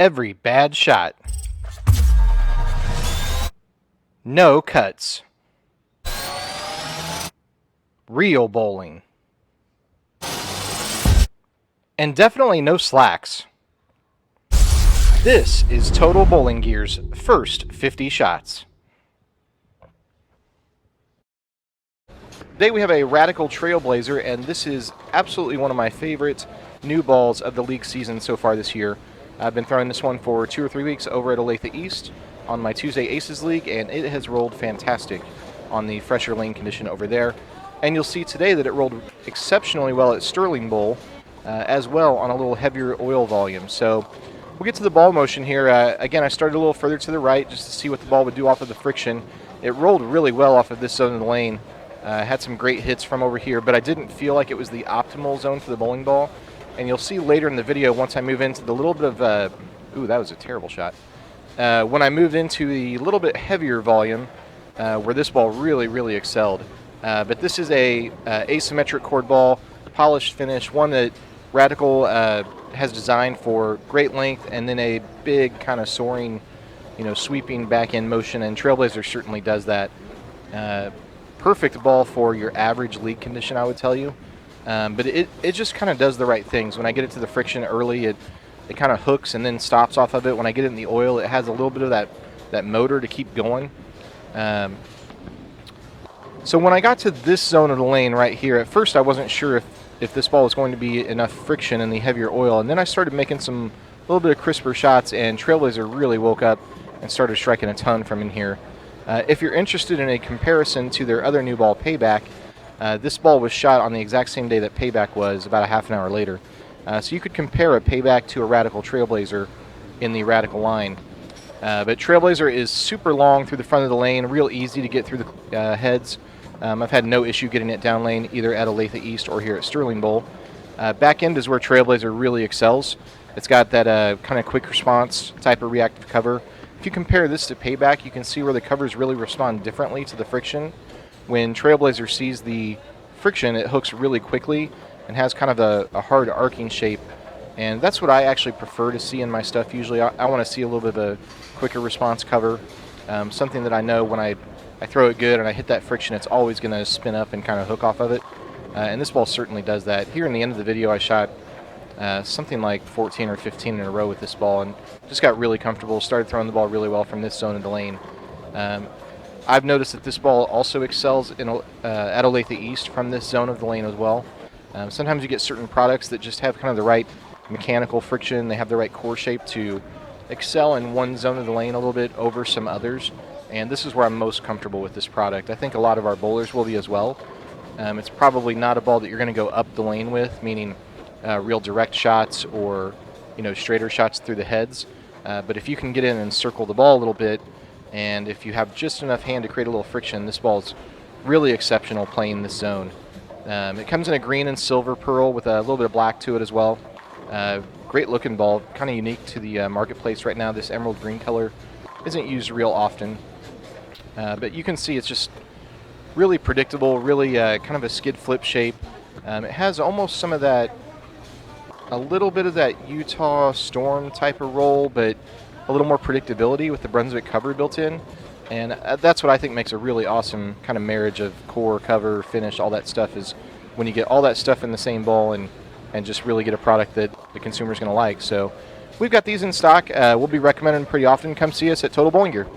Every bad shot. No cuts. Real bowling. And definitely no slacks. This is Total Bowling Gear's first 50 shots. Today we have a Radical Trailblazer, and this is absolutely one of my favorite new balls of the league season so far this year. I've been throwing this one for 2 or 3 weeks over at Olathe East on my Tuesday Aces League, and it has rolled fantastic on the fresher lane condition over there. And you'll see today that it rolled exceptionally well at Sterling Bowl, as well on a little heavier oil volume. So we'll get to the ball motion here. Again, I started a little further to the right just to see what the ball would do off of the friction. It rolled really well off of this zone of the lane. Had some great hits from over here, but I didn't feel like it was the optimal zone for the bowling ball. And you'll see later in the video, once I move into the little bit of, ooh, that was a terrible shot. When I moved into the little bit heavier volume, where this ball really excelled. But this is a asymmetric cord ball, polished finish, one that Radical has designed for great length and then a big kind of soaring, sweeping back end motion, and Trailblazer certainly does that. Perfect ball for your average league condition, I would tell you. But it just kind of does the right things. When I get it to the friction early, it kind of hooks and then stops off of it. When I get it in the oil, it has a little bit of that motor to keep going. So when I got to this zone of the lane right here, at first I wasn't sure if this ball was going to be enough friction in the heavier oil. And then I started making some little bit of crisper shots, and Trailblazer really woke up and started striking a ton from in here. If you're interested in a comparison to their other new ball, Payback, this ball was shot on the exact same day that Payback was, about a half an hour later. So you could compare a Payback to a Radical Trailblazer in the Radical line. But Trailblazer is super long through the front of the lane, real easy to get through the heads. I've had no issue getting it down lane either at Olathe East or here at Sterling Bowl. Back end is where Trailblazer really excels. It's got that kind of quick response type of reactive cover. If you compare this to Payback, you can see where the covers really respond differently to the friction. When Trailblazer sees the friction, it hooks really quickly and has kind of a hard arcing shape. And that's what I actually prefer to see in my stuff usually. I want to see a little bit of a quicker response cover, something that I know when I throw it good and I hit that friction, it's always going to spin up and kind of hook off of it. And this ball certainly does that. Here in the end of the video, I shot something like 14 or 15 in a row with this ball and just got really comfortable, started throwing the ball really well from this zone of the lane. I've noticed that this ball also excels at Olathe East from this zone of the lane as well. Sometimes you get certain products that just have kind of the right mechanical friction, they have the right core shape to excel in one zone of the lane a little bit over some others, and this is where I'm most comfortable with this product. I think a lot of our bowlers will be as well. It's probably not a ball that you're going to go up the lane with, meaning real direct shots or straighter shots through the heads. But if you can get in and circle the ball a little bit, and if you have just enough hand to create a little friction, this ball's really exceptional playing this zone. It comes in a green and silver pearl with a little bit of black to it as well. Great looking ball, kind of unique to the marketplace right now. This emerald green color isn't used real often. But you can see it's just really predictable, really kind of a skid flip shape. It has almost some of that, a little bit of that Utah Storm type of roll, but a little more predictability with the Brunswick cover built in. And that's what I think makes a really awesome kind of marriage of core, cover, finish, all that stuff, is when you get all that stuff in the same ball and just really get a product that the consumer's going to like. So we've got these in stock. We'll be recommending them pretty often. Come see us at Total Bowling Gear.